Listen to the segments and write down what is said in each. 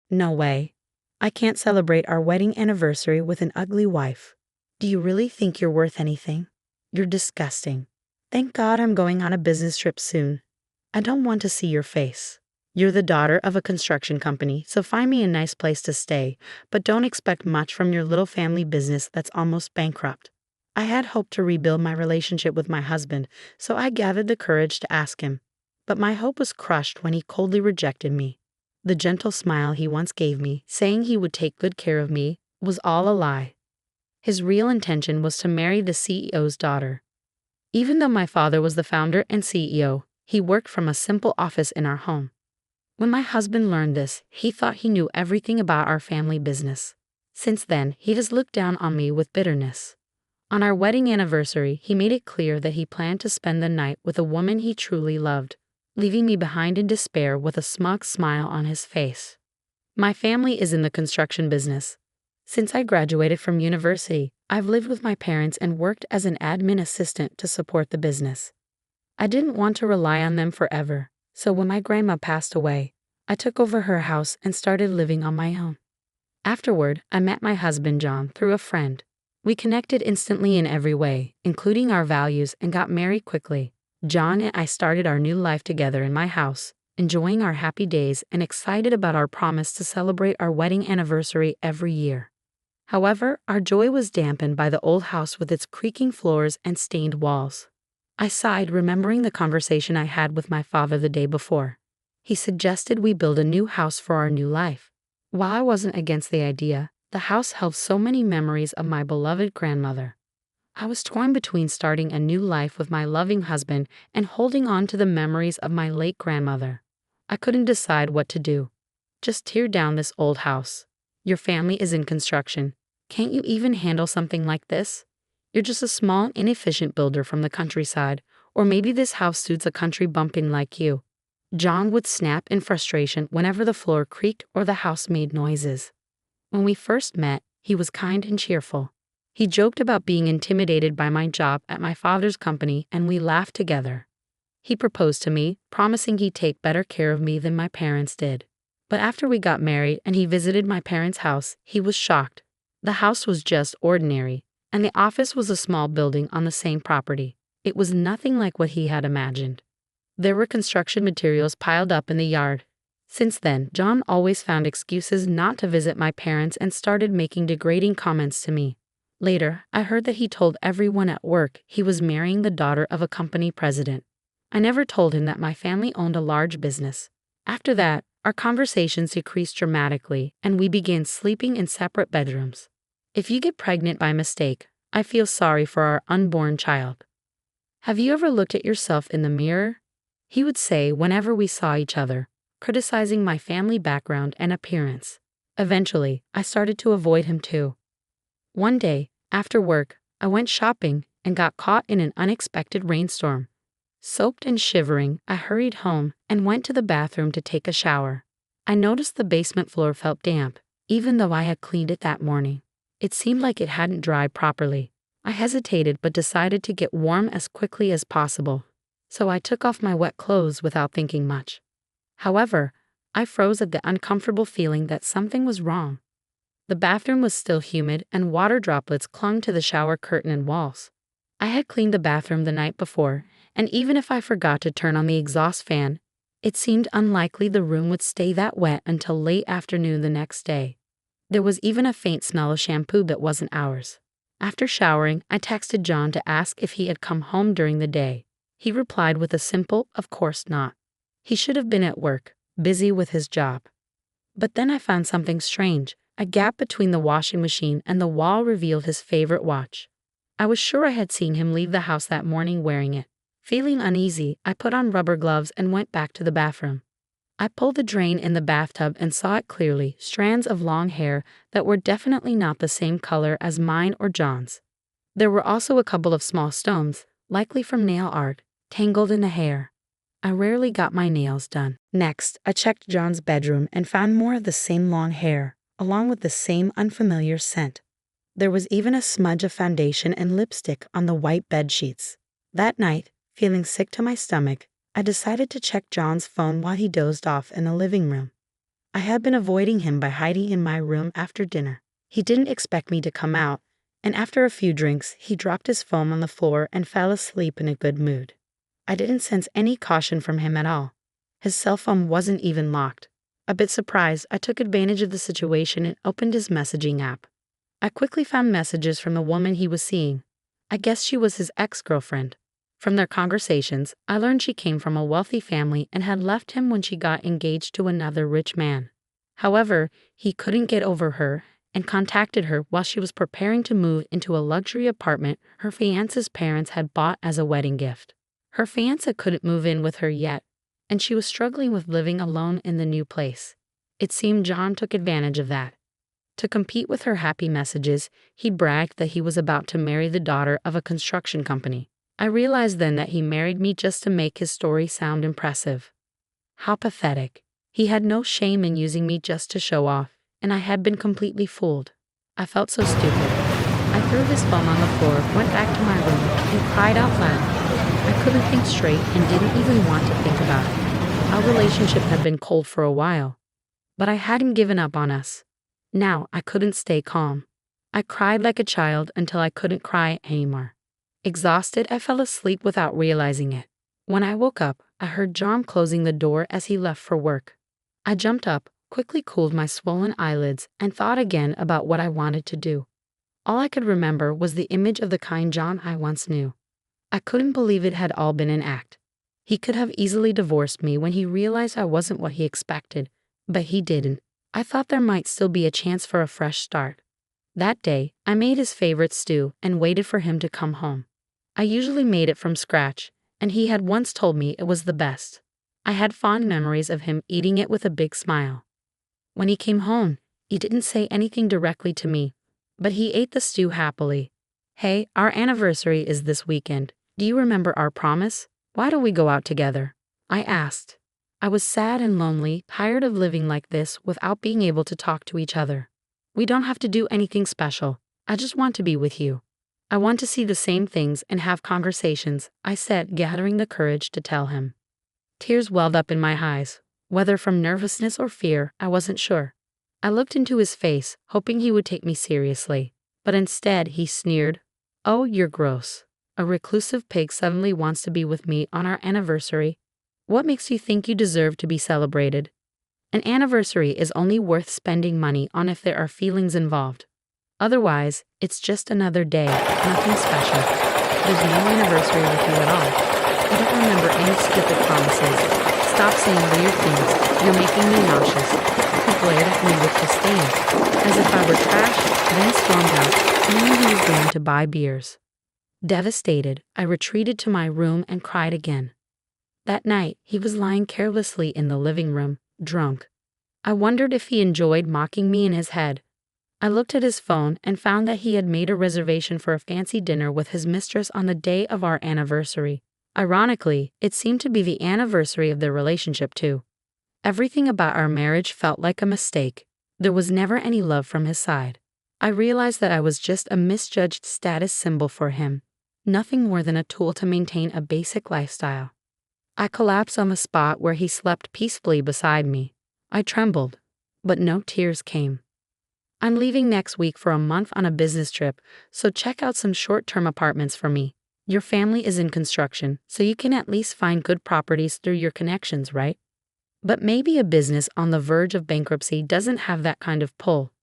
No way. I can't celebrate our wedding anniversary with an ugly wife. Do you really think you're worth anything? You're disgusting. Thank God I'm going on a business trip soon. I don't want to see your face. You're the daughter of a construction company, so find me a nice place to stay, but don't expect much from your little family business that's almost bankrupt. I had hoped to rebuild my relationship with my husband, so I gathered the courage to ask him. But my hope was crushed when he coldly rejected me. The gentle smile he once gave me, saying he would take good care of me, was all a lie. His real intention was to marry the CEO's daughter. Even though my father was the founder and CEO, he worked from a simple office in our home. When my husband learned this, he thought he knew everything about our family business. Since then, he has looked down on me with bitterness. On our wedding anniversary, he made it clear that he planned to spend the night with a woman he truly loved, leaving me behind in despair with a smug smile on his face. My family is in the construction business. Since I graduated from university, I've lived with my parents and worked as an admin assistant to support the business. I didn't want to rely on them forever, so when my grandma passed away, I took over her house and started living on my own. Afterward, I met my husband John through a friend. We connected instantly in every way, including our values, and got married quickly. John and I started our new life together in my house, enjoying our happy days and excited about our promise to celebrate our wedding anniversary every year. However, our joy was dampened by the old house with its creaking floors and stained walls. I sighed, remembering the conversation I had with my father the day before. He suggested we build a new house for our new life. While I wasn't against the idea, the house held so many memories of my beloved grandmother. I was torn between starting a new life with my loving husband and holding on to the memories of my late grandmother. I couldn't decide what to do. Just tear down this old house. Your family is in construction. Can't you even handle something like this? You're just a small, inefficient builder from the countryside, or maybe this house suits a country bumpkin like you. John would snap in frustration whenever the floor creaked or the house made noises. When we first met, he was kind and cheerful. He joked about being intimidated by my job at my father's company, and we laughed together. He proposed to me, promising he'd take better care of me than my parents did. But after we got married and he visited my parents' house, he was shocked. The house was just ordinary, and the office was a small building on the same property. It was nothing like what he had imagined. There were construction materials piled up in the yard. Since then, John always found excuses not to visit my parents and started making degrading comments to me. Later, I heard that he told everyone at work he was marrying the daughter of a company president. I never told him that my family owned a large business. After that, our conversations decreased dramatically, and we began sleeping in separate bedrooms. If you get pregnant by mistake, I feel sorry for our unborn child. Have you ever looked at yourself in the mirror? He would say whenever we saw each other, criticizing my family background and appearance. Eventually, I started to avoid him too. One day, after work, I went shopping and got caught in an unexpected rainstorm. Soaked and shivering, I hurried home and went to the bathroom to take a shower. I noticed the basement floor felt damp, even though I had cleaned it that morning. It seemed like it hadn't dried properly. I hesitated but decided to get warm as quickly as possible. So I took off my wet clothes without thinking much. However, I froze at the uncomfortable feeling that something was wrong. The bathroom was still humid and water droplets clung to the shower curtain and walls. I had cleaned the bathroom the night before, and even if I forgot to turn on the exhaust fan, it seemed unlikely the room would stay that wet until late afternoon the next day. There was even a faint smell of shampoo that wasn't ours. After showering, I texted John to ask if he had come home during the day. He replied with a simple, "Of course not." He should have been at work, busy with his job. But then I found something strange. A gap between the washing machine and the wall revealed his favorite watch. I was sure I had seen him leave the house that morning wearing it. Feeling uneasy, I put on rubber gloves and went back to the bathroom. I pulled the drain in the bathtub and saw it clearly, strands of long hair that were definitely not the same color as mine or John's. There were also a couple of small stones, likely from nail art, tangled in the hair. I rarely got my nails done. Next, I checked John's bedroom and found more of the same long hair, along with the same unfamiliar scent. There was even a smudge of foundation and lipstick on the white bed sheets. That night, feeling sick to my stomach, I decided to check John's phone while he dozed off in the living room. I had been avoiding him by hiding in my room after dinner. He didn't expect me to come out, and after a few drinks, he dropped his phone on the floor and fell asleep in a good mood. I didn't sense any caution from him at all. His cell phone wasn't even locked. A bit surprised, I took advantage of the situation and opened his messaging app. I quickly found messages from the woman he was seeing. I guessed she was his ex-girlfriend. From their conversations, I learned she came from a wealthy family and had left him when she got engaged to another rich man. However, he couldn't get over her and contacted her while she was preparing to move into a luxury apartment her fiancé's parents had bought as a wedding gift. Her fiancé couldn't move in with her yet, and she was struggling with living alone in the new place. It seemed John took advantage of that. To compete with her happy messages, he bragged that he was about to marry the daughter of a construction company. I realized then that he married me just to make his story sound impressive. How pathetic. He had no shame in using me just to show off, and I had been completely fooled. I felt so stupid. I threw his phone on the floor, went back to my room, and cried out loud. I couldn't think straight and didn't even want to think about it. Our relationship had been cold for a while, but I hadn't given up on us. Now I couldn't stay calm. I cried like a child until I couldn't cry anymore. Exhausted, I fell asleep without realizing it. When I woke up, I heard John closing the door as he left for work. I jumped up, quickly cooled my swollen eyelids, and thought again about what I wanted to do. All I could remember was the image of the kind John I once knew. I couldn't believe it had all been an act. He could have easily divorced me when he realized I wasn't what he expected, but he didn't. I thought there might still be a chance for a fresh start. That day, I made his favorite stew and waited for him to come home. I usually made it from scratch, and he had once told me it was the best. I had fond memories of him eating it with a big smile. When he came home, he didn't say anything directly to me, but he ate the stew happily. "Hey, our anniversary is this weekend. Do you remember our promise? Why don't we go out together?" I asked. I was sad and lonely, tired of living like this without being able to talk to each other. "We don't have to do anything special. I just want to be with you. I want to see the same things and have conversations," I said, gathering the courage to tell him. Tears welled up in my eyes. Whether from nervousness or fear, I wasn't sure. I looked into his face, hoping he would take me seriously. But instead, he sneered. "Oh, you're gross. A reclusive pig suddenly wants to be with me on our anniversary. What makes you think you deserve to be celebrated? An anniversary is only worth spending money on if there are feelings involved. Otherwise, it's just another day, nothing special. There's no anniversary with you at all. I don't remember any stupid promises. Stop saying weird things. You're making me nauseous." He glared at me with disdain, as if I were trash, then stormed out, claiming he was going to buy beers. Devastated, I retreated to my room and cried again. That night, he was lying carelessly in the living room, drunk. I wondered if he enjoyed mocking me in his head. I looked at his phone and found that he had made a reservation for a fancy dinner with his mistress on the day of our anniversary. Ironically, it seemed to be the anniversary of their relationship too. Everything about our marriage felt like a mistake. There was never any love from his side. I realized that I was just a misjudged status symbol for him, nothing more than a tool to maintain a basic lifestyle. I collapsed on the spot where he slept peacefully beside me. I trembled, but no tears came. "I'm leaving next week for a month on a business trip, so check out some short-term apartments for me. Your family is in construction, so you can at least find good properties through your connections, right? But maybe a business on the verge of bankruptcy doesn't have that kind of pull,"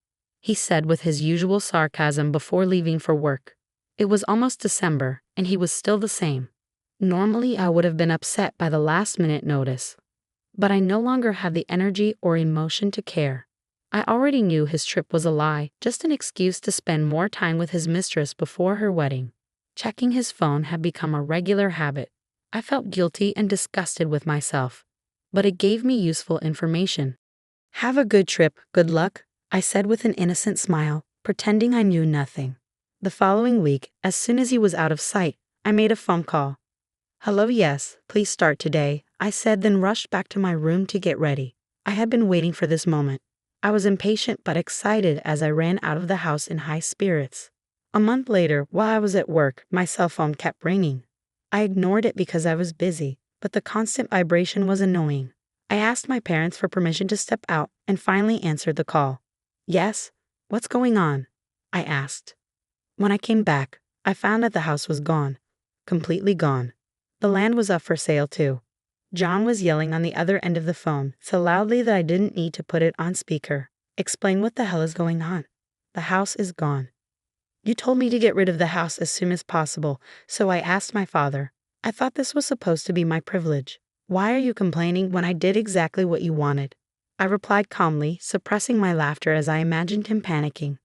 he said with his usual sarcasm before leaving for work. It was almost December, and he was still the same. Normally, I would have been upset by the last-minute notice, but I no longer had the energy or emotion to care. I already knew his trip was a lie, just an excuse to spend more time with his mistress before her wedding. Checking his phone had become a regular habit. I felt guilty and disgusted with myself, but it gave me useful information. "Have a good trip, good luck," I said with an innocent smile, pretending I knew nothing. The following week, as soon as he was out of sight, I made a phone call. "Hello, yes, please start today," I said, then rushed back to my room to get ready. I had been waiting for this moment. I was impatient but excited as I ran out of the house in high spirits. A month later, while I was at work, my cell phone kept ringing. I ignored it because I was busy, but the constant vibration was annoying. I asked my parents for permission to step out and finally answered the call. Yes, what's going on? I asked. When I came back, I found that the house was gone. Completely gone. The land was up for sale too. John was yelling on the other end of the phone so loudly that I didn't need to put it on speaker. Explain what the hell is going on. The house is gone. You told me to get rid of the house as soon as possible, so I asked my father. I thought this was supposed to be my privilege. Why are you complaining when I did exactly what you wanted? I replied calmly, suppressing my laughter as I imagined him panicking.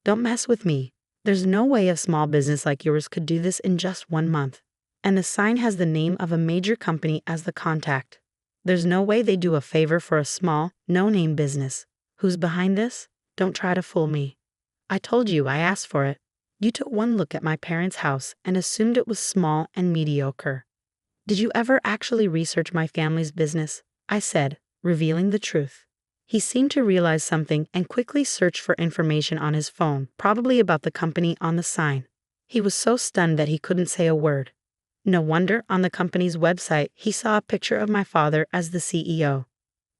Don't mess with me. There's no way a small business like yours could do this in just 1 month. And the sign has the name of a major company as the contact. There's no way they do a favor for a small, no-name business. Who's behind this? Don't try to fool me. I told you I asked for it. You took one look at my parents' house and assumed it was small and mediocre. Did you ever actually research my family's business? I said, revealing the truth. He seemed to realize something and quickly searched for information on his phone, probably about the company on the sign. He was so stunned that he couldn't say a word. No wonder on the company's website he saw a picture of my father as the CEO.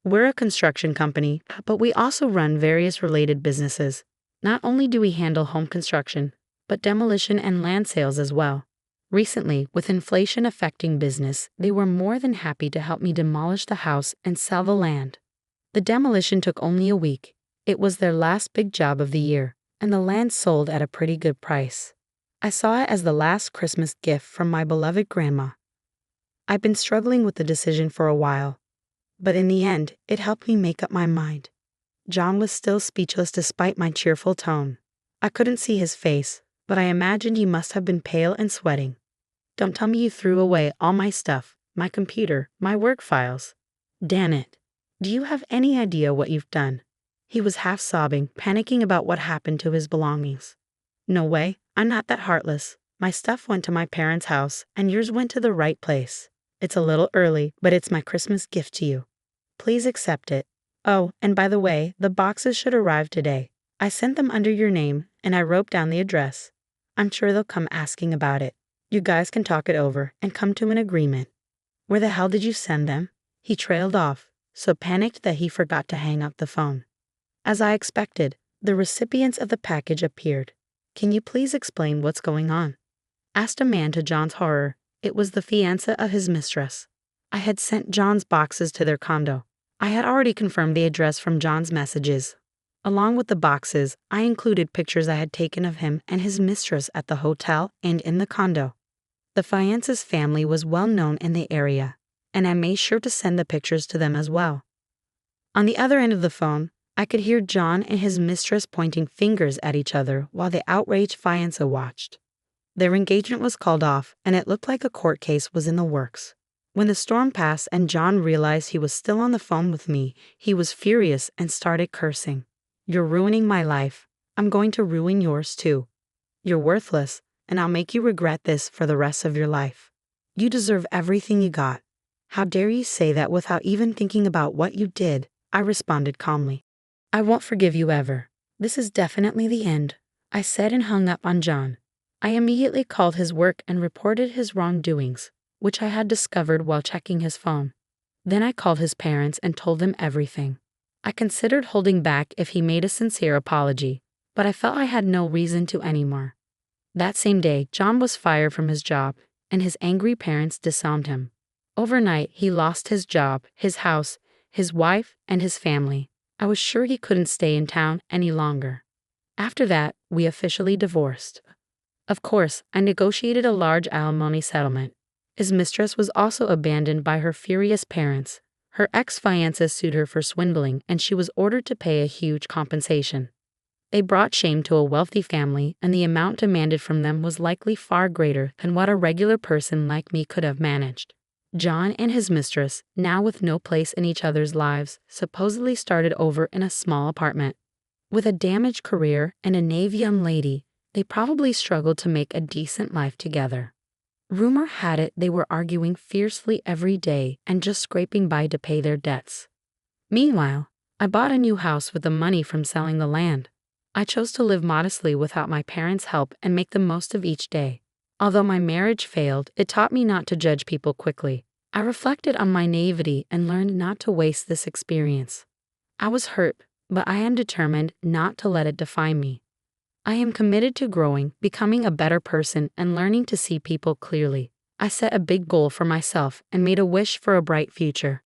We're a construction company, but we also run various related businesses. Not only do we handle home construction, but demolition and land sales as well. Recently, with inflation affecting business, they were more than happy to help me demolish the house and sell the land. The demolition took only a week. It was their last big job of the year, and the land sold at a pretty good price. I saw it as the last Christmas gift from my beloved grandma. I've been struggling with the decision for a while, but in the end, it helped me make up my mind. John was still speechless despite my cheerful tone. I couldn't see his face, but I imagined he must have been pale and sweating. Don't tell me you threw away all my stuff, my computer, my work files. Damn it. Do you have any idea what you've done? He was half sobbing, panicking about what happened to his belongings. No way, I'm not that heartless. My stuff went to my parents' house, and yours went to the right place. It's a little early, but it's my Christmas gift to you. Please accept it. Oh, and by the way, the boxes should arrive today. I sent them under your name, and I wrote down the address. I'm sure they'll come asking about it. You guys can talk it over and come to an agreement. Where the hell did you send them? He trailed off, so panicked that he forgot to hang up the phone. As I expected, the recipients of the package appeared. Can you please explain what's going on? Asked a man to John's horror. It was the fiancé of his mistress. I had sent John's boxes to their condo. I had already confirmed the address from John's messages. Along with the boxes, I included pictures I had taken of him and his mistress at the hotel and in the condo. The fiancé's family was well known in the area, and I made sure to send the pictures to them as well. On the other end of the phone, I could hear John and his mistress pointing fingers at each other while the outraged fiancé watched. Their engagement was called off, and it looked like a court case was in the works. When the storm passed and John realized he was still on the phone with me, he was furious and started cursing. You're ruining my life. I'm going to ruin yours too. You're worthless, and I'll make you regret this for the rest of your life. You deserve everything you got. How dare you say that without even thinking about what you did? I responded calmly. I won't forgive you ever. This is definitely the end, I said and hung up on John. I immediately called his work and reported his wrongdoings, which I had discovered while checking his phone. Then I called his parents and told them everything. I considered holding back if he made a sincere apology, but I felt I had no reason to anymore. That same day, John was fired from his job, and his angry parents disowned him. Overnight, he lost his job, his house, his wife, and his family. I was sure he couldn't stay in town any longer. After that, we officially divorced. Of course, I negotiated a large alimony settlement. His mistress was also abandoned by her furious parents. Her ex-fiancé sued her for swindling, and she was ordered to pay a huge compensation. They brought shame to a wealthy family, and the amount demanded from them was likely far greater than what a regular person like me could have managed. John and his mistress, now with no place in each other's lives, supposedly started over in a small apartment. With a damaged career and a naive young lady, they probably struggled to make a decent life together. Rumor had it they were arguing fiercely every day and just scraping by to pay their debts. Meanwhile, I bought a new house with the money from selling the land. I chose to live modestly without my parents' help and make the most of each day. Although my marriage failed, it taught me not to judge people quickly. I reflected on my naivety and learned not to waste this experience. I was hurt, but I am determined not to let it define me. I am committed to growing, becoming a better person, and learning to see people clearly. I set a big goal for myself and made a wish for a bright future.